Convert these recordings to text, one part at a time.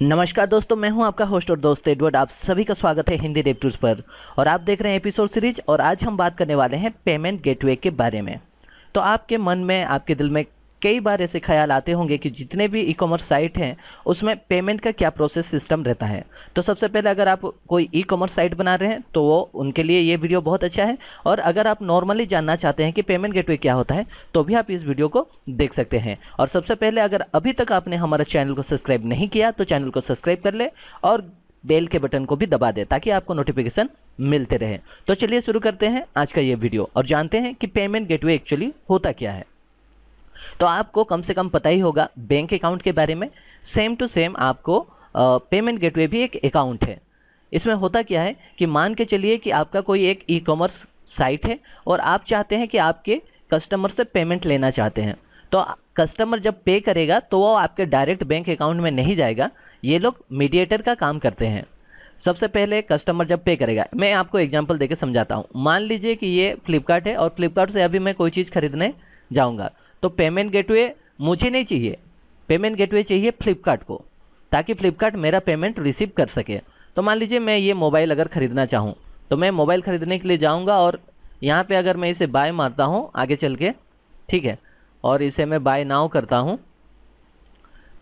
नमस्कार दोस्तों, मैं हूं आपका होस्ट और दोस्त एडवर्ड। आप सभी का स्वागत है हिंदी डेव टूर्स पर और आप देख रहे हैं एपिसोड सीरीज। और आज हम बात करने वाले हैं पेमेंट गेटवे के बारे में। तो आपके मन में, आपके दिल में कई बार ऐसे ख्याल आते होंगे कि जितने भी ई कॉमर्स साइट हैं उसमें पेमेंट का क्या प्रोसेस सिस्टम रहता है। तो सबसे पहले अगर आप कोई ई कॉमर्स साइट बना रहे हैं तो वो उनके लिए ये वीडियो बहुत अच्छा है। और अगर आप नॉर्मली जानना चाहते हैं कि पेमेंट गेटवे क्या होता है तो भी आप इस वीडियो को देख सकते हैं। और सबसे पहले अगर अभी तक आपने हमारा चैनल को सब्सक्राइब नहीं किया तो चैनल को सब्सक्राइब कर ले और बेल के बटन को भी दबा दे ताकि आपको नोटिफिकेशन मिलते रहे। तो चलिए शुरू करते हैं आज का ये वीडियो और जानते हैं कि पेमेंट गेटवे एक्चुअली होता क्या है। तो आपको कम से कम पता ही होगा बैंक अकाउंट के बारे में। सेम टू सेम आपको पेमेंट गेटवे भी एक अकाउंट है। इसमें होता क्या है कि मान के चलिए कि आपका कोई एक ई कॉमर्स साइट है और आप चाहते हैं कि आपके कस्टमर से पेमेंट लेना चाहते हैं। तो कस्टमर जब पे करेगा तो वो आपके डायरेक्ट बैंक अकाउंट में नहीं जाएगा। ये लोग मीडिएटर का काम करते हैं। सबसे पहले कस्टमर जब पे करेगा, मैं आपको एग्जांपल देके समझाता हूँ। मान लीजिए कि ये फ्लिपकार्ट है और फ्लिपकार्ट से अभी मैं कोई चीज़ खरीदने जाऊँगा तो पेमेंट गेटवे मुझे नहीं चाहिए, पेमेंट गेटवे चाहिए फ्लिपकार्ट को, ताकि फ्लिपकार्ट मेरा पेमेंट रिसीव कर सके। तो मान लीजिए मैं ये मोबाइल अगर ख़रीदना चाहूँ तो मैं मोबाइल ख़रीदने के लिए जाऊँगा और यहाँ पे अगर मैं इसे बाय मारता हूँ आगे चल के, ठीक है, और इसे मैं बाय नाउ करता हूँ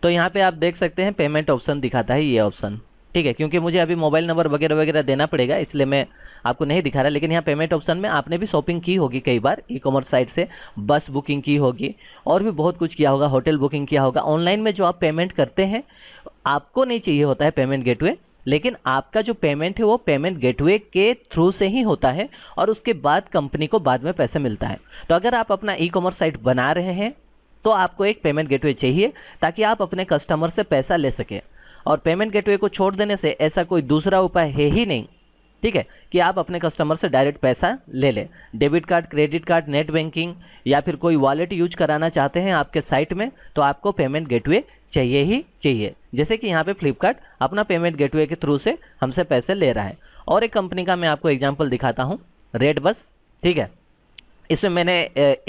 तो यहाँ पे आप देख सकते हैं पेमेंट ऑप्शन दिखाता है, ये ऑप्शन, ठीक है। क्योंकि मुझे अभी मोबाइल नंबर वगैरह वगैरह देना पड़ेगा इसलिए मैं आपको नहीं दिखा रहा। लेकिन यहाँ पेमेंट ऑप्शन में आपने भी शॉपिंग की होगी कई बार ई कॉमर्स साइट से, बस बुकिंग की होगी और भी बहुत कुछ किया होगा, होटल बुकिंग किया होगा। ऑनलाइन में जो आप पेमेंट करते हैं आपको नहीं चाहिए होता है पेमेंट गेटवे, लेकिन आपका जो पेमेंट है वो पेमेंट गेटवे के थ्रू से ही होता है और उसके बाद कंपनी को बाद में पैसे मिलता है। तो अगर आप अपना ई कॉमर्स साइट बना रहे हैं तो आपको एक पेमेंट गेटवे चाहिए ताकि आप अपने कस्टमर से पैसा ले सकें। और पेमेंट गेटवे को छोड़ देने से ऐसा कोई दूसरा उपाय है ही नहीं, ठीक है, कि आप अपने कस्टमर से डायरेक्ट पैसा ले लें। Debit card, credit card, net banking या फिर कोई वॉलेट यूज कराना चाहते हैं आपके साइट में तो आपको पेमेंट गेटवे चाहिए ही चाहिए। जैसे कि यहाँ पे फ्लिपकार्ट अपना पेमेंट गेटवे के थ्रू से हमसे पैसे ले रहा है। और एक कंपनी का मैं आपको एग्जाम्पल दिखाता हूँ, रेड बस, ठीक है। इसमें मैंने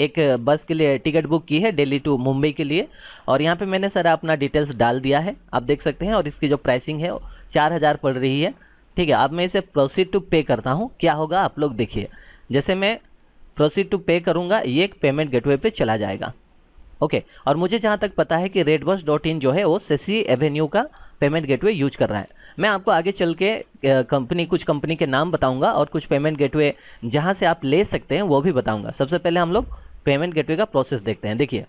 एक बस के लिए टिकट बुक की है दिल्ली टू मुंबई के लिए और यहाँ पे मैंने सारा अपना डिटेल्स डाल दिया है, आप देख सकते हैं। और इसकी जो प्राइसिंग है 4000 पड़ रही है, ठीक है। अब मैं इसे प्रोसीड टू पे करता हूँ, क्या होगा आप लोग देखिए। जैसे मैं प्रोसीड टू पे करूँगा ये एक पेमेंट गेटवे पे चला जाएगा, ओके। और मुझे जहाँ तक पता है कि redbus.in जो है वो सेसी एवेन्यू का पेमेंट गेटवे यूज कर रहा है। मैं आपको आगे चल के कुछ कंपनी के नाम बताऊंगा और कुछ पेमेंट गेटवे जहाँ से आप ले सकते हैं वो भी बताऊंगा। सबसे पहले हम लोग पेमेंट गेटवे का प्रोसेस देखते हैं। देखिए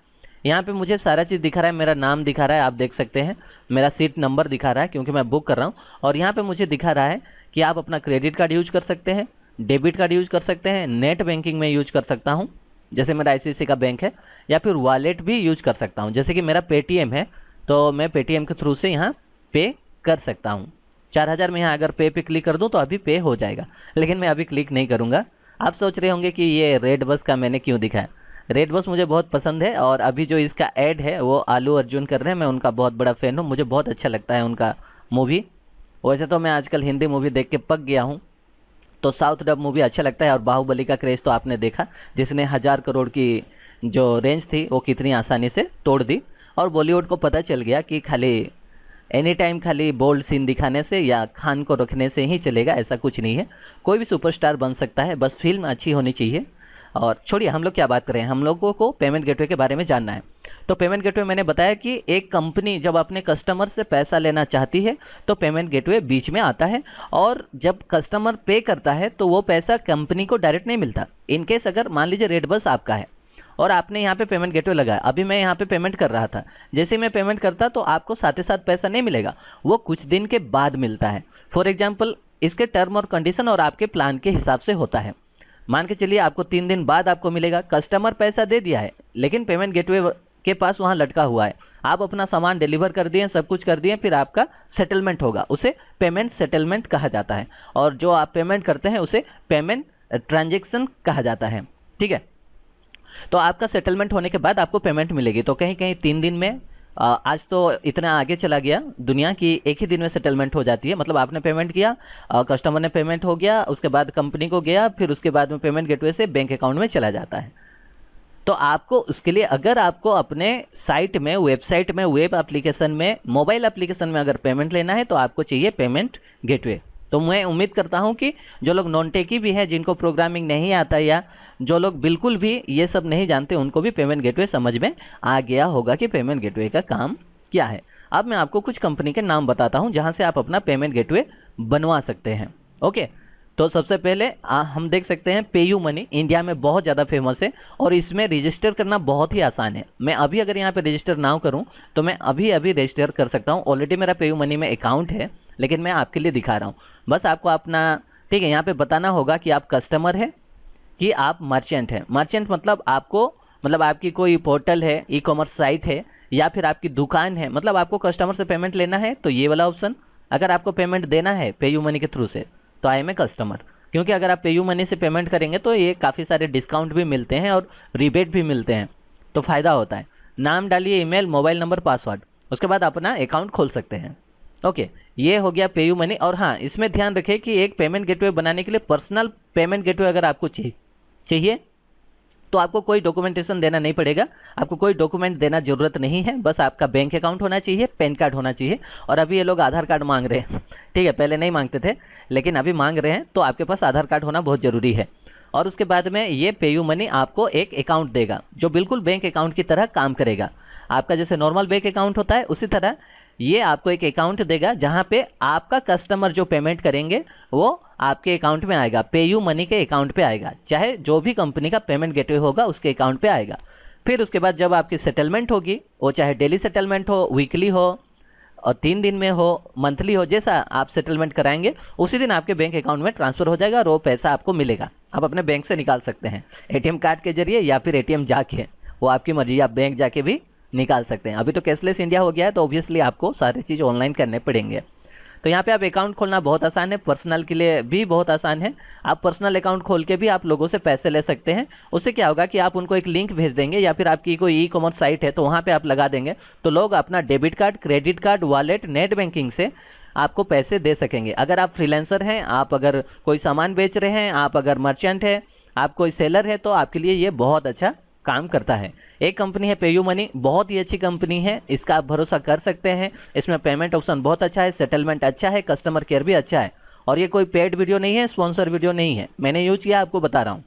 यहाँ पे मुझे सारा चीज़ दिखा रहा है, मेरा नाम दिखा रहा है, आप देख सकते हैं, मेरा सीट नंबर दिखा रहा है क्योंकि मैं बुक कर रहा हूँ। और यहाँ पे मुझे दिखा रहा है कि आप अपना क्रेडिट कार्ड यूज कर सकते हैं, डेबिट कार्ड यूज कर सकते हैं, नेट बैंकिंग में यूज कर सकता हूँ जैसे मेरा ICICI का बैंक है, या फिर वॉलेट भी यूज कर सकता हूँ। जैसे कि मेरा पेटीएम है तो मैं पेटीएम के थ्रू से यहाँ पे कर सकता हूँ। 4000 में यहाँ अगर पे क्लिक कर दूँ तो अभी पे हो जाएगा, लेकिन मैं अभी क्लिक नहीं करूँगा। आप सोच रहे होंगे कि ये रेड बस का मैंने क्यों दिखाया। रेड बस मुझे बहुत पसंद है और अभी जो इसका ऐड है वो आलू अर्जुन कर रहे हैं, मैं उनका बहुत बड़ा फ़ैन हूँ, मुझे बहुत अच्छा लगता है उनका मूवी। वैसे तो मैं आजकल हिंदी मूवी देख के पक गया हूँ, तो साउथ डब मूवी अच्छा लगता है। और बाहुबली का क्रेज़ तो आपने देखा, जिसने 1000 करोड़ की जो रेंज थी वो कितनी आसानी से तोड़ दी। और बॉलीवुड को पता चल गया कि खाली एनी टाइम खाली बोल्ड सीन दिखाने से या खान को रखने से ही चलेगा, ऐसा कुछ नहीं है। कोई भी सुपरस्टार बन सकता है, बस फिल्म अच्छी होनी चाहिए। और छोड़िए हम लोग क्या बात करें, हम लोगों को पेमेंट गेटवे के बारे में जानना है। तो पेमेंट गेटवे मैंने बताया कि एक कंपनी जब अपने कस्टमर से पैसा लेना चाहती है तो पेमेंट गेटवे बीच में आता है। और जब कस्टमर पे करता है तो वो पैसा कंपनी को डायरेक्ट नहीं मिलता। इनकेस अगर मान लीजिए रेड बस आपका है और आपने यहाँ पे पेमेंट गेटवे लगाया, अभी मैं यहाँ पे पेमेंट कर रहा था, जैसे मैं पेमेंट करता तो आपको साथ ही साथ पैसा नहीं मिलेगा, वो कुछ दिन के बाद मिलता है। फॉर एग्जाम्पल इसके टर्म और कंडीशन और आपके प्लान के हिसाब से होता है। मान के चलिए आपको 3 दिन बाद आपको मिलेगा। कस्टमर पैसा दे दिया है लेकिन पेमेंट गेटवे के पास वहाँ लटका हुआ है, आप अपना सामान डिलीवर कर दिए, सब कुछ कर दिए, फिर आपका सेटलमेंट होगा, उसे पेमेंट सेटलमेंट कहा जाता है। और जो आप पेमेंट करते हैं उसे पेमेंट ट्रांजेक्शन कहा जाता है, ठीक है। तो आपका सेटलमेंट होने के बाद आपको पेमेंट मिलेगी। तो कहीं कहीं 3 दिन में, आज तो इतना आगे चला गया दुनिया की, एक ही दिन में सेटलमेंट हो जाती है। मतलब आपने पेमेंट किया, कस्टमर ने पेमेंट हो गया, उसके बाद कंपनी को गया, फिर उसके बाद में पेमेंट गेटवे से बैंक अकाउंट में चला जाता है। तो आपको उसके लिए अगर आपको अपने साइट में, वेबसाइट में, वेब एप्लीकेशन में, मोबाइल एप्लीकेशन में अगर पेमेंट लेना है तो आपको चाहिए पेमेंट गेटवे। तो मैं उम्मीद करता हूं कि जो लोग नॉन टेकी भी हैं, जिनको प्रोग्रामिंग नहीं आता या जो लोग बिल्कुल भी ये सब नहीं जानते, उनको भी पेमेंट गेटवे समझ में आ गया होगा कि पेमेंट गेटवे का काम क्या है। अब मैं आपको कुछ कंपनी के नाम बताता हूँ जहाँ से आप अपना पेमेंट गेटवे बनवा सकते हैं। ओके, तो सबसे पहले हम देख सकते हैं पेयू मनी इंडिया में बहुत ज़्यादा फेमस है और इसमें रजिस्टर करना बहुत ही आसान है। मैं अभी अगर यहाँ पे रजिस्टर ना करूँ तो मैं अभी अभी रजिस्टर कर सकता हूँ। ऑलरेडी मेरा पेयू मनी में अकाउंट है, लेकिन मैं आपके लिए दिखा रहा हूँ। बस आपको अपना, ठीक है, यहाँ पे बताना होगा कि आप कस्टमर है कि आप मर्चेंट हैं। मर्चेंट मतलब आपको, मतलब आपकी कोई पोर्टल है, ई कॉमर्स साइट है या फिर आपकी दुकान है, मतलब आपको कस्टमर से पेमेंट लेना है तो ये वाला ऑप्शन। अगर आपको पेमेंट देना है पेयू मनी के थ्रू से तो आई एम ए कस्टमर, क्योंकि अगर आप पेयू मनी से पेमेंट करेंगे तो ये काफ़ी सारे डिस्काउंट भी मिलते हैं और रिबेट भी मिलते हैं, तो फ़ायदा होता है। नाम डालिए, ईमेल, मोबाइल नंबर, पासवर्ड, उसके बाद अपना अकाउंट खोल सकते हैं। ओके, ये हो गया पेयू मनी। और हाँ, इसमें ध्यान रखें कि एक पेमेंट गेटवे बनाने के लिए पर्सनल पेमेंट गेटवे अगर आपको चाहिए तो आपको कोई डॉक्यूमेंटेशन देना नहीं पड़ेगा। आपको कोई डॉक्यूमेंट देना जरूरत नहीं है, बस आपका बैंक अकाउंट होना चाहिए, पैन कार्ड होना चाहिए। और अभी ये लोग आधार कार्ड मांग रहे हैं, ठीक है, पहले नहीं मांगते थे लेकिन अभी मांग रहे हैं, तो आपके पास आधार कार्ड होना बहुत ज़रूरी है। और उसके बाद में ये पेयू मनी आपको एक अकाउंट देगा जो बिल्कुल बैंक अकाउंट की तरह काम करेगा। आपका जैसे नॉर्मल बैंक अकाउंट होता है उसी तरह ये आपको एक अकाउंट देगा जहाँ पे आपका कस्टमर जो पेमेंट करेंगे वो आपके अकाउंट में आएगा, पेयू मनी के अकाउंट पे आएगा, चाहे जो भी कंपनी का पेमेंट गेटवे होगा उसके अकाउंट पे आएगा। फिर उसके बाद जब आपकी सेटलमेंट होगी, वो चाहे डेली सेटलमेंट हो, वीकली हो और 3 दिन में हो, मंथली हो, जैसा आप सेटलमेंट कराएंगे उसी दिन आपके बैंक अकाउंट में ट्रांसफ़र हो जाएगा और वो पैसा आपको मिलेगा। आप अपने बैंक से निकाल सकते हैं एटीएम कार्ड के जरिए या फिर एटीएम जाके, वो आपकी मर्जी, आप बैंक जाके भी निकाल सकते हैं। अभी तो कैशलेस इंडिया हो गया है तो ऑब्वियसली आपको सारी चीज़ ऑनलाइन करने पड़ेंगे। तो यहाँ पे आप अकाउंट खोलना बहुत आसान है, पर्सनल के लिए भी बहुत आसान है। आप पर्सनल अकाउंट खोल के भी आप लोगों से पैसे ले सकते हैं। उससे क्या होगा कि आप उनको एक लिंक भेज देंगे या फिर आपकी कोई ई कॉमर्स साइट है तो वहाँ पे आप लगा देंगे, तो लोग अपना debit card, credit card, wallet, net banking से आपको पैसे दे सकेंगे। अगर आप फ्रीलांसर हैं, आप अगर कोई सामान बेच रहे हैं, आप अगर मर्चेंट है, आप कोई सेलर है, तो आपके लिए ये बहुत अच्छा काम करता है। एक कंपनी है पेयू मनी, बहुत ही अच्छी कंपनी है, इसका आप भरोसा कर सकते हैं। इसमें पेमेंट ऑप्शन बहुत अच्छा है, सेटलमेंट अच्छा है, कस्टमर केयर भी अच्छा है। और ये कोई पेड वीडियो नहीं है, स्पॉन्सर वीडियो नहीं है, मैंने यूज किया आपको बता रहा हूँ,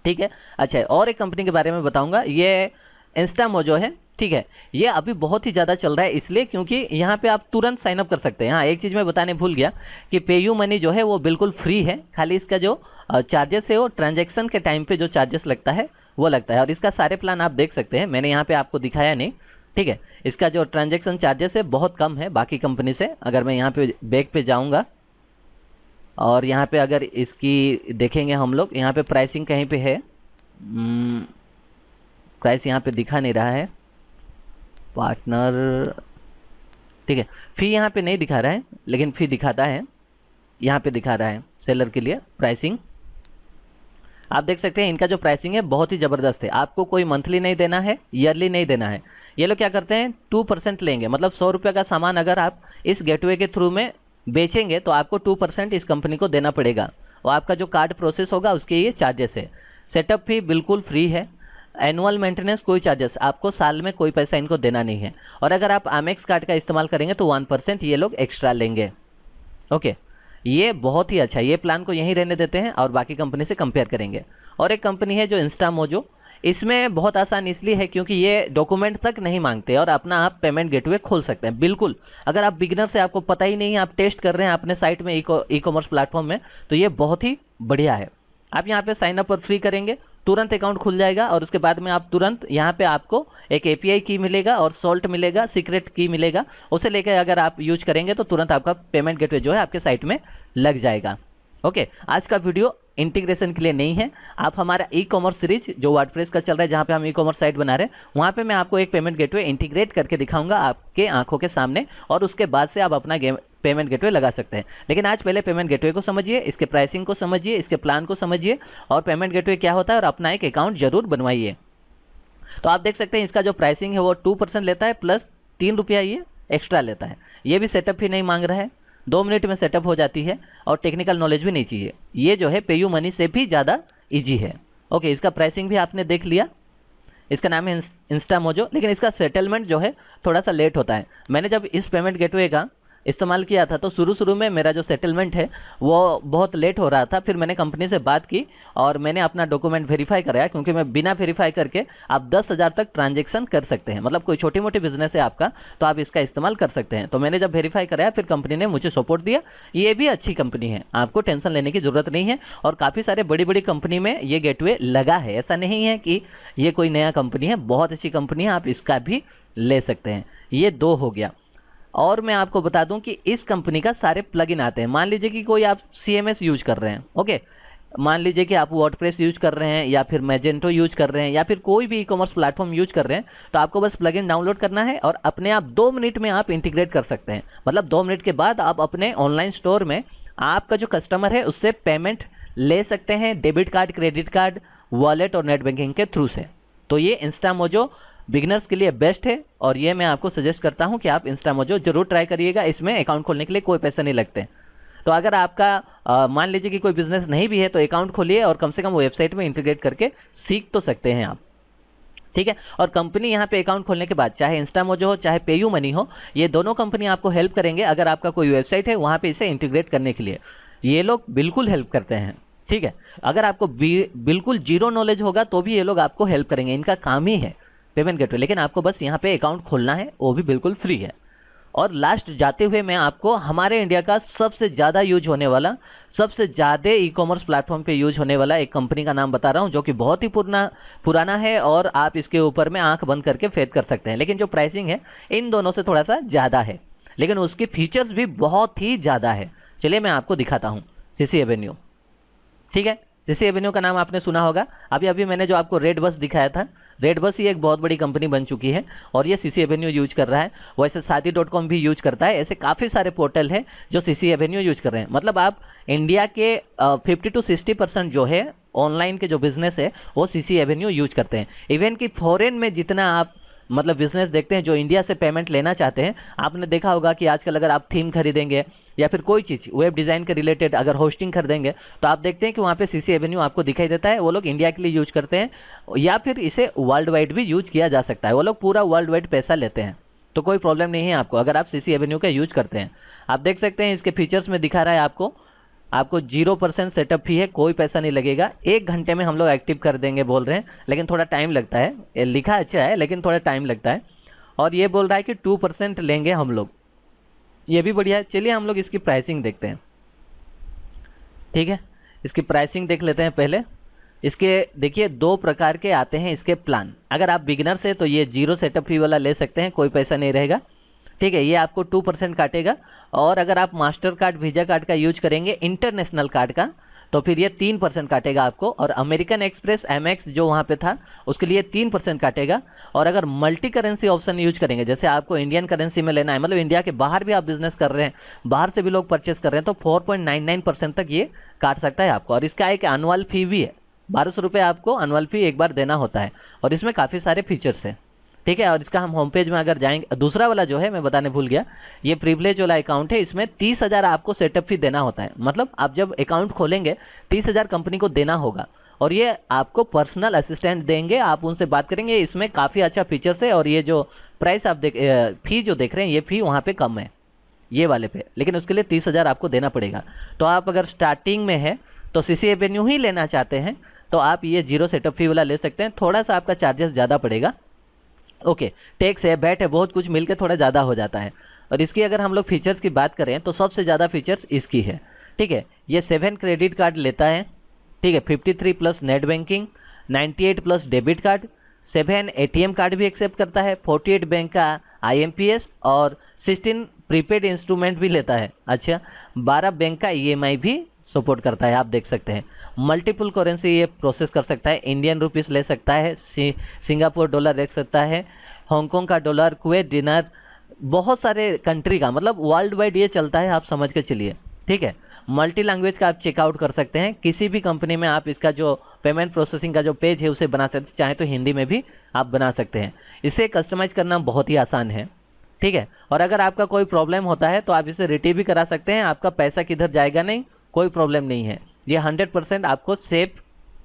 ठीक है। अच्छा है, और एक कंपनी के बारे में बताऊँगा, ये इंस्टामोजो है, ठीक है। ये अभी बहुत ही ज़्यादा चल रहा है इसलिए क्योंकि यहाँ पे आप तुरंत साइनअप कर सकते हैं। हाँ, एक चीज़ मैं बताने भूल गया कि पेयू मनी जो है वो बिल्कुल फ्री है, खाली इसका जो चार्जेस है वो ट्रांजैक्शन के टाइम पे जो चार्जेस लगता है वो लगता है। और इसका सारे प्लान आप देख सकते हैं, मैंने यहाँ पे आपको दिखाया नहीं, ठीक है। इसका जो ट्रांजैक्शन चार्जेस है बहुत कम है बाकी कंपनी से। अगर मैं यहाँ पे बैक पे जाऊँगा और यहाँ पे अगर इसकी देखेंगे हम लोग, यहाँ पे प्राइसिंग कहीं पे है, प्राइस यहाँ पे दिखा नहीं रहा है, पार्टनर, ठीक है। फी यहाँ पे नहीं दिखा रहा है लेकिन फी दिखाता है, यहाँ पे दिखा रहा है सेलर के लिए प्राइसिंग। आप देख सकते हैं इनका जो प्राइसिंग है बहुत ही ज़बरदस्त है। आपको कोई मंथली नहीं देना है, ईयरली नहीं देना है। ये लोग क्या करते हैं 2% लेंगे, मतलब 100 रुपये का सामान अगर आप इस गेटवे के थ्रू में बेचेंगे तो आपको 2% इस कंपनी को देना पड़ेगा। और आपका जो कार्ड प्रोसेस होगा उसके ये चार्जेस है। सेटअप फी बिल्कुल फ्री है, एनुअल मेंटेनेंस कोई चार्जेस, आपको साल में कोई पैसा इनको देना नहीं है। और अगर आप आमेक्स कार्ड का इस्तेमाल करेंगे तो 1% ये लोग एक्स्ट्रा लेंगे। ओके, ये बहुत ही अच्छा है, ये प्लान को यहीं रहने देते हैं और बाकी कंपनी से कंपेयर करेंगे। और एक कंपनी है जो इंस्टामोजो, इसमें बहुत आसान इसलिए है क्योंकि ये डॉक्यूमेंट तक नहीं मांगते और अपना आप पेमेंट गेटवे खोल सकते हैं बिल्कुल। अगर आप बिगिनर से, आपको पता ही नहीं है, आप टेस्ट कर रहे हैं अपने साइट में, ई कॉमर्स प्लेटफॉर्म में, तो ये बहुत ही बढ़िया है। आप यहाँ पे साइन अप और फ्री करेंगे, तुरंत अकाउंट खुल जाएगा और उसके बाद में आप तुरंत यहाँ पे आपको एक API की मिलेगा और सॉल्ट मिलेगा, सीक्रेट की मिलेगा, उसे लेकर अगर आप यूज करेंगे तो तुरंत आपका पेमेंट गेटवे जो है आपके साइट में लग जाएगा। ओके, आज का वीडियो इंटीग्रेशन के लिए नहीं है। आप हमारा ई कॉमर्स सीरीज जो वर्डप्रेस का चल रहा है, जहाँ पे हम ई कॉमर्स साइट बना रहे हैं, वहाँ पे मैं आपको एक पेमेंट गेटवे इंटीग्रेट करके दिखाऊंगा आपके आंखों के सामने, और उसके बाद से आप अपना पेमेंट गेटवे लगा सकते हैं। लेकिन आज पहले पेमेंट गेटवे को समझिए, इसके प्राइसिंग को समझिए, इसके प्लान को समझिए और पेमेंट गेटवे क्या होता है, और अपना एक अकाउंट जरूर बनवाइए। तो आप देख सकते हैं इसका जो प्राइसिंग है वो 2% लेता है, प्लस 3 रुपया ये एक्स्ट्रा लेता है। ये भी सेटअप ही नहीं मांग रहा है, 2 मिनट में सेटअप हो जाती है और टेक्निकल नॉलेज भी नहीं चाहिए। ये जो है पेयू मनी से भी ज़्यादा ईजी है। ओके, इसका प्राइसिंग भी आपने देख लिया, इसका नाम है इंस्टामोजो, लेकिन इसका सेटलमेंट जो है थोड़ा सा लेट होता है। मैंने जब इस पेमेंट गेटवे का इस्तेमाल किया था तो शुरू में मेरा जो सेटलमेंट है वो बहुत लेट हो रहा था। फिर मैंने कंपनी से बात की और मैंने अपना डॉक्यूमेंट वेरीफाई कराया, क्योंकि मैं बिना वेरीफाई करके आप 10,000 तक ट्रांजैक्शन कर सकते हैं। मतलब कोई छोटी मोटी बिजनेस है आपका तो आप इसका इस्तेमाल कर सकते हैं। तो मैंने जब वेरीफाई कराया फिर कंपनी ने मुझे सपोर्ट दिया। ये भी अच्छी कंपनी है, आपको टेंशन लेने की ज़रूरत नहीं है। और काफ़ी सारे बड़ी बड़ी कंपनी में ये गेटवे लगा है, ऐसा नहीं है कि ये कोई नया कंपनी है, बहुत अच्छी कंपनी है, आप इसका भी ले सकते हैं। ये 2 हो गया। और मैं आपको बता दूं कि इस कंपनी का सारे प्लगइन आते हैं। मान लीजिए कि कोई आप CMS यूज कर रहे हैं, ओके, मान लीजिए कि आप वर्डप्रेस यूज कर रहे हैं या फिर मैजेंटो यूज कर रहे हैं या फिर कोई भी ई-कॉमर्स प्लेटफॉर्म यूज कर रहे हैं, तो आपको बस प्लगइन डाउनलोड करना है और अपने आप 2 मिनट में आप इंटीग्रेट कर सकते हैं। मतलब 2 मिनट के बाद आप अपने ऑनलाइन स्टोर में आपका जो कस्टमर है उससे पेमेंट ले सकते हैं, debit card, credit card, wallet और नेट बैंकिंग के थ्रू से। तो ये इंस्टामोजो बिगिनर्स के लिए बेस्ट है और ये मैं आपको सजेस्ट करता हूं कि आप इंस्टामोजो जरूर ट्राई करिएगा। इसमें अकाउंट खोलने के लिए कोई पैसे नहीं लगते। तो अगर आपका मान लीजिए कि कोई बिजनेस नहीं भी है तो अकाउंट खोलिए और कम से कम वेबसाइट में इंटीग्रेट करके सीख तो सकते हैं आप, ठीक है। और कंपनी यहाँ पे अकाउंट खोलने के बाद चाहे इंस्टामोजो हो चाहे पेयू मनी हो, ये दोनों कंपनी आपको हेल्प करेंगे। अगर आपका कोई वेबसाइट है वहाँ पे इसे इंटीग्रेट करने के लिए ये लोग बिल्कुल हेल्प करते हैं, ठीक है। अगर आपको बिल्कुल जीरो नॉलेज होगा तो भी ये लोग आपको हेल्प करेंगे, इनका काम ही है पेमेंट गेटवे। लेकिन आपको बस यहाँ पे अकाउंट खोलना है, वो भी बिल्कुल फ्री है। और लास्ट जाते हुए मैं आपको हमारे इंडिया का सबसे ज़्यादा यूज होने वाला, सबसे ज़्यादा ई-कॉमर्स प्लेटफॉर्म पे यूज होने वाला एक कंपनी का नाम बता रहा हूँ, जो कि बहुत ही पुराना है और आप इसके ऊपर में आंख बंद करके फेथ कर सकते हैं। लेकिन जो प्राइसिंग है इन दोनों से थोड़ा सा ज़्यादा है, लेकिन उसकी फीचर्स भी बहुत ही ज़्यादा है। चलिए मैं आपको दिखाता हूँ। सीसी एवेन्यू, ठीक है। सीसी एवेन्यू का नाम आपने सुना होगा। अभी मैंने जो आपको रेड बस दिखाया था, रेड बस ही एक बहुत बड़ी कंपनी बन चुकी है और ये सीसी एवेन्यू यूज कर रहा है। वैसे शादी.com भी यूज करता है। ऐसे काफ़ी सारे पोर्टल हैं जो सीसी एवेन्यू यूज कर रहे हैं। मतलब आप इंडिया के 50 to 60% जो है ऑनलाइन के जो बिजनेस है वो सीसी एवेन्यू यूज करते हैं। इवन कि फॉरेन में जितना आप मतलब बिजनेस देखते हैं जो इंडिया से पेमेंट लेना चाहते हैं, आपने देखा होगा कि आजकल अगर आप थीम खरीदेंगे या फिर कोई चीज़ वेब डिज़ाइन के रिलेटेड अगर होस्टिंग खरीदेंगे तो आप देखते हैं कि वहाँ पे सीसी एवेन्यू आपको दिखाई देता है। वो लोग इंडिया के लिए यूज करते हैं या फिर इसे वर्ल्ड वाइड भी यूज किया जा सकता है। वो लोग पूरा वर्ल्ड वाइड पैसा लेते हैं, तो कोई प्रॉब्लम नहीं है आपको अगर आप सीसी एवेन्यू का यूज करते हैं। आप देख सकते हैं इसके फीचर्स में दिखा रहा है आपको 0% सेटअप फी है, कोई पैसा नहीं लगेगा। 1 घंटे में हम लोग एक्टिव कर देंगे बोल रहे हैं, लेकिन थोड़ा टाइम लगता है। ये लिखा अच्छा है लेकिन थोड़ा टाइम लगता है। और ये बोल रहा है कि 2% लेंगे हम लोग, ये भी बढ़िया है। चलिए हम लोग इसकी प्राइसिंग देखते हैं, ठीक है। इसकी प्राइसिंग देख लेते हैं पहले। इसके देखिए 2 प्रकार के आते हैं इसके प्लान। अगर आप बिगिनर से तो ये 0 सेटअप फी वाला ले सकते हैं, कोई पैसा नहीं रहेगा, ठीक है। ये आपको 2% काटेगा। और अगर आप मास्टर कार्ड, वीजा कार्ड का यूज करेंगे, इंटरनेशनल कार्ड का, तो फिर ये 3% काटेगा आपको। और अमेरिकन एक्सप्रेस MX जो वहाँ पे था उसके लिए 3% काटेगा। और अगर मल्टी करेंसी ऑप्शन यूज करेंगे, जैसे आपको इंडियन करेंसी में लेना है, मतलब इंडिया के बाहर भी आप बिजनेस कर रहे हैं, बाहर से भी लोग परचेस कर रहे हैं, तो 4.99% तक ये काट सकता है आपको। और इसका एक एनुअल फी भी है, 1200 रुपये आपको एनुअल फी एक बार देना होता है। और इसमें काफ़ी सारे फीचर्स हैं, ठीक है। और इसका हम होम पेज में अगर जाएंगे, दूसरा वाला जो है मैं बताने भूल गया, ये प्रिविलेज वाला अकाउंट है, इसमें 30,000 आपको सेटअप फी देना होता है। मतलब आप जब अकाउंट खोलेंगे 30,000 कंपनी को देना होगा और ये आपको पर्सनल असिस्टेंट देंगे, आप उनसे बात करेंगे। इसमें काफ़ी अच्छा फीचर्स है। और ये जो प्राइस आप फी जो देख रहे हैं, ये फी वहाँ पे कम है ये वाले पे, लेकिन उसके लिए 30,000 आपको देना पड़ेगा। तो आप अगर स्टार्टिंग में है तो सीसी एवेन्यू ही लेना चाहते हैं तो आप ये 0 सेटअप फी वाला ले सकते हैं। थोड़ा सा आपका चार्जेस ज़्यादा पड़ेगा, ओके। टैक्स है, बैट है, बहुत कुछ मिलकर थोड़ा ज़्यादा हो जाता है। और इसकी अगर हम लोग फीचर्स की बात करें तो सबसे ज़्यादा फीचर्स इसकी है, ठीक है। ये 7 क्रेडिट कार्ड लेता है, ठीक है। 53 plus net banking, 98 plus debit card, 7 ATM card भी एक्सेप्ट करता है, 48 बैंक का IMPS और 16 प्रीपेड इंस्ट्रूमेंट भी लेता है। अच्छा, 12 बैंक का EMI भी सपोर्ट करता है, आप देख सकते हैं। मल्टीपल करेंसी ये प्रोसेस कर सकता है, इंडियन रुपीस ले सकता है, सिंगापुर डॉलर रख सकता है, हांगकांग का डॉलर, कुवैत दिनार, बहुत सारे कंट्री का, मतलब वर्ल्ड वाइड ये चलता है, आप समझ के चलिए, ठीक है। मल्टी लैंग्वेज का आप चेकआउट कर सकते हैं, किसी भी कंपनी में आप इसका जो पेमेंट प्रोसेसिंग का जो पेज है उसे बना सकते हैं, चाहे तो हिंदी में भी आप बना सकते हैं। इसे कस्टमाइज़ करना बहुत ही आसान है, ठीक है। और अगर आपका कोई प्रॉब्लम होता है तो आप इसे रिटीव भी करा सकते हैं, आपका पैसा किधर जाएगा नहीं, कोई प्रॉब्लम नहीं है। ये 100% आपको सेफ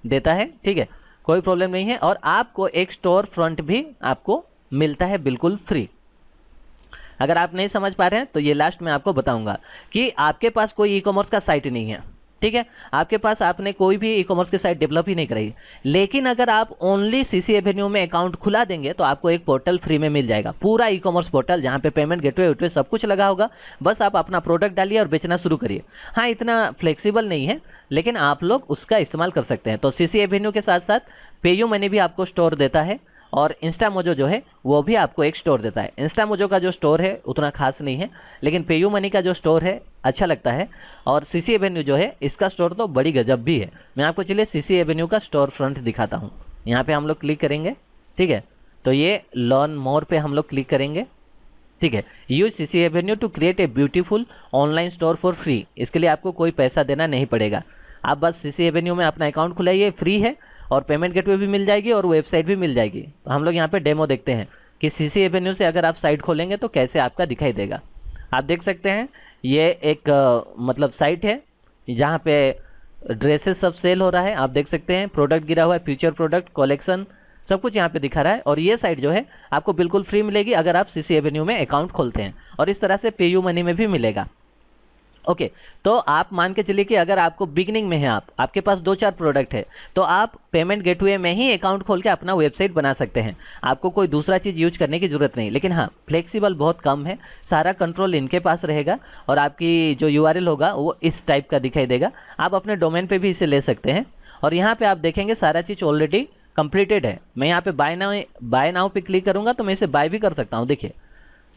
देता है, ठीक है, कोई प्रॉब्लम नहीं है। और आपको एक स्टोर फ्रंट भी आपको मिलता है बिल्कुल फ्री। अगर आप नहीं समझ पा रहे हैं तो ये लास्ट में आपको बताऊंगा कि आपके पास कोई ई कॉमर्स का साइट नहीं है, ठीक है, आपके पास आपने कोई भी ई कॉमर्स की साइट डेवलप ही नहीं कराई, लेकिन अगर आप ओनली सीसी एवेन्यू में अकाउंट खुला देंगे तो आपको एक पोर्टल फ्री में मिल जाएगा, पूरा ई कॉमर्स पोर्टल जहाँ पे पेमेंट गेटवे वेटवे सब कुछ लगा होगा। बस आप अपना प्रोडक्ट डालिए और बेचना शुरू करिए। हाँ, इतना फ्लेक्सिबल नहीं है, लेकिन आप लोग उसका इस्तेमाल कर सकते हैं। तो सीसी एवेन्यू के साथ साथ पेयू मनी भी आपको स्टोर देता है और इंस्टामोजो जो है वो भी आपको एक स्टोर देता है। इंस्टामोजो का जो स्टोर है उतना खास नहीं है, लेकिन पेयू मनी का जो स्टोर है अच्छा लगता है। और सीसी एवेन्यू जो है इसका स्टोर तो बड़ी गजब भी है। मैं आपको चलिए सीसी एवेन्यू का स्टोर फ्रंट दिखाता हूँ। यहाँ पे हम लोग क्लिक करेंगे, ठीक है, तो ये लर्न मोर पे हम लोग क्लिक करेंगे, ठीक है। Use CC Avenue to create a beautiful online store for free. इसके लिए आपको कोई पैसा देना नहीं पड़ेगा, आप बस सीसी एवेन्यू में अपना अकाउंट खुलाइए, फ्री है, और पेमेंट गेटवे भी मिल जाएगी और वेबसाइट भी मिल जाएगी। तो हम लोग यहाँ पे डेमो देखते हैं कि सीसी एवेन्यू से अगर आप साइट खोलेंगे तो कैसे आपका दिखाई देगा। आप देख सकते हैं ये एक मतलब साइट है जहाँ पे ड्रेसेस सब सेल हो रहा है। आप देख सकते हैं प्रोडक्ट गिरा हुआ है, फ्यूचर प्रोडक्ट कलेक्शन सब कुछ यहाँ पे दिखा रहा है। और ये साइट जो है आपको बिल्कुल फ्री मिलेगी अगर आप सीसी एवेन्यू में अकाउंट खोलते हैं, और इस तरह से पेयू मनी में भी मिलेगा। ओके, तो आप मान के चलिए कि अगर आपको बिगनिंग में है, आपके पास 2-4 प्रोडक्ट है, तो आप पेमेंट गेटवे में ही अकाउंट खोल के अपना वेबसाइट बना सकते हैं। आपको कोई दूसरा चीज़ यूज करने की जरूरत नहीं। लेकिन हाँ, फ्लेक्सिबल बहुत कम है, सारा कंट्रोल इनके पास रहेगा और आपकी जो यूआरएल होगा वो इस टाइप का दिखाई देगा। आप अपने डोमेन पे भी इसे ले सकते हैं। और यहाँ पे आप देखेंगे सारा चीज़ ऑलरेडी कंप्लीटेड है। मैं यहाँ पे बाय नाउ पे क्लिक करूँगा तो मैं इसे बाय भी कर सकता हूँ, देखिए।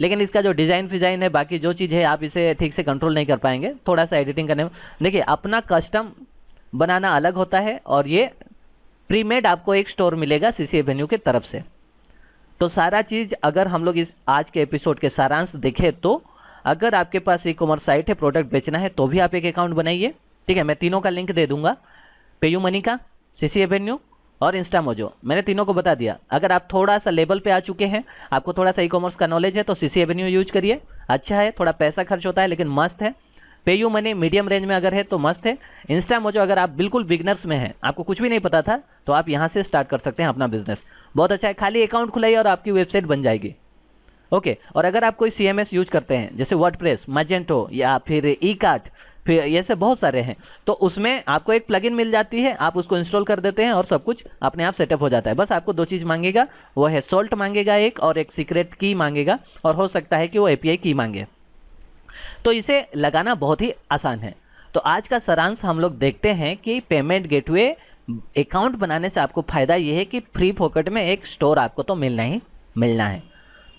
लेकिन इसका जो डिज़ाइन फिजाइन है, बाकी जो चीज़ है, आप इसे ठीक से कंट्रोल नहीं कर पाएंगे, थोड़ा सा एडिटिंग करने में। देखिए, अपना कस्टम बनाना अलग होता है और ये प्रीमेड आपको एक स्टोर मिलेगा सीसी एवेन्यू की तरफ से। तो सारा चीज़ अगर हम लोग इस आज के एपिसोड के सारांश देखें तो अगर आपके पास ई कॉमर्स साइट है, प्रोडक्ट बेचना है, तो भी आप एक अकाउंट बनाइए, ठीक है। मैं तीनों का लिंक दे दूंगा, पेयू मनी का, सीसी एवेन्यू और इंस्टामोजो, मैंने तीनों को बता दिया। अगर आप थोड़ा सा लेवल पे आ चुके हैं, आपको थोड़ा सा ई कॉमर्स का नॉलेज है, तो सीसी एवेन्यू यूज करिए, अच्छा है, थोड़ा पैसा खर्च होता है लेकिन मस्त है। पेयू मनी मीडियम रेंज में अगर है तो मस्त है। इंस्टामोजो अगर आप बिल्कुल बिगनर्स में हैं, आपको कुछ भी नहीं पता था, तो आप यहाँ से स्टार्ट कर सकते हैं अपना बिजनेस, बहुत अच्छा है। खाली अकाउंट खुलाइए और आपकी वेबसाइट बन जाएगी। ओके, और अगर आप कोई CMS यूज करते हैं जैसे वर्डप्रेस, मैजेंटो या फिर ई कार्ट, फिर ये सब बहुत सारे हैं, तो उसमें आपको एक प्लगइन मिल जाती है, आप उसको इंस्टॉल कर देते हैं और सब कुछ अपने आप सेटअप हो जाता है। बस आपको 2 चीज़ मांगेगा, वो है सोल्ट मांगेगा एक, और एक सीक्रेट की मांगेगा, और हो सकता है कि वो API की मांगे। तो इसे लगाना बहुत ही आसान है। तो आज का सारांश हम लोग देखते हैं कि पेमेंट गेटवे अकाउंट बनाने से आपको फ़ायदा ये है कि फ्री पॉकेट में एक स्टोर आपको तो मिलना ही मिलना है।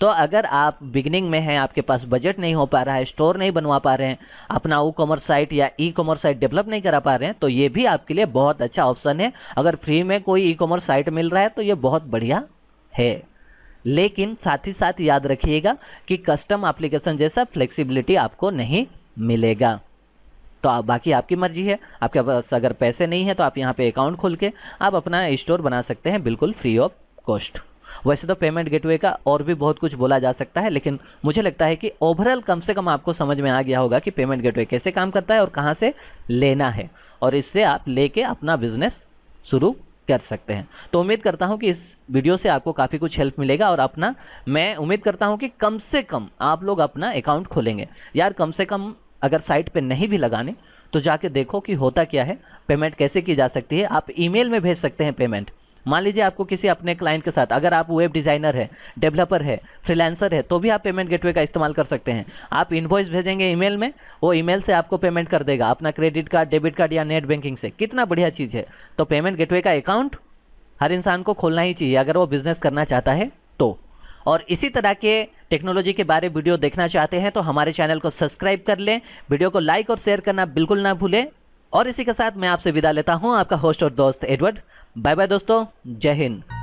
तो अगर आप बिगनिंग में हैं, आपके पास बजट नहीं हो पा रहा है, स्टोर नहीं बनवा पा रहे हैं, अपना ई कॉमर्स साइट या ई कॉमर्स साइट डेवलप नहीं करा पा रहे हैं, तो ये भी आपके लिए बहुत अच्छा ऑप्शन है। अगर फ्री में कोई ई कॉमर्स साइट मिल रहा है तो ये बहुत बढ़िया है। लेकिन साथ ही साथ याद रखिएगा कि कस्टम एप्लीकेशन जैसा फ्लेक्सिबिलिटी आपको नहीं मिलेगा। तो आप बाकी आपकी मर्जी है, आपके पास अगर पैसे नहीं है तो आप यहाँ पे अकाउंट खोल के आप अपना स्टोर बना सकते हैं बिल्कुल फ्री ऑफ कॉस्ट। वैसे तो पेमेंट गेटवे का और भी बहुत कुछ बोला जा सकता है, लेकिन मुझे लगता है कि ओवरऑल कम से कम आपको समझ में आ गया होगा कि पेमेंट गेटवे कैसे काम करता है और कहाँ से लेना है, और इससे आप लेके अपना बिजनेस शुरू कर सकते हैं। तो उम्मीद करता हूं कि इस वीडियो से आपको काफ़ी कुछ हेल्प मिलेगा, और अपना मैं उम्मीद करता हूं कि कम से कम आप लोग अपना अकाउंट खोलेंगे। यार कम से कम अगर साइट पे नहीं भी लगाने तो जाके देखो कि होता क्या है, पेमेंट कैसे की जा सकती है। आप ईमेल में भेज सकते हैं पेमेंट। मान लीजिए आपको किसी अपने क्लाइंट के साथ, अगर आप वेब डिज़ाइनर है, डेवलपर है, फ्रीलांसर है, तो भी आप पेमेंट गेटवे का इस्तेमाल कर सकते हैं। आप इनवॉइस भेजेंगे ईमेल में, वो ईमेल से आपको पेमेंट कर देगा अपना क्रेडिट कार्ड, डेबिट कार्ड या नेट बैंकिंग से। कितना बढ़िया चीज़ है। तो पेमेंट गेटवे का अकाउंट हर इंसान को खोलना ही चाहिए अगर वो बिजनेस करना चाहता है तो। और इसी तरह के टेक्नोलॉजी के बारे वीडियो देखना चाहते हैं तो हमारे चैनल को सब्सक्राइब कर लें, वीडियो को लाइक और शेयर करना बिल्कुल ना भूलें। और इसी के साथ मैं आपसे विदा लेता हूं, आपका होस्ट और दोस्त एडवर्ड। बाय बाय दोस्तों, जय हिंद।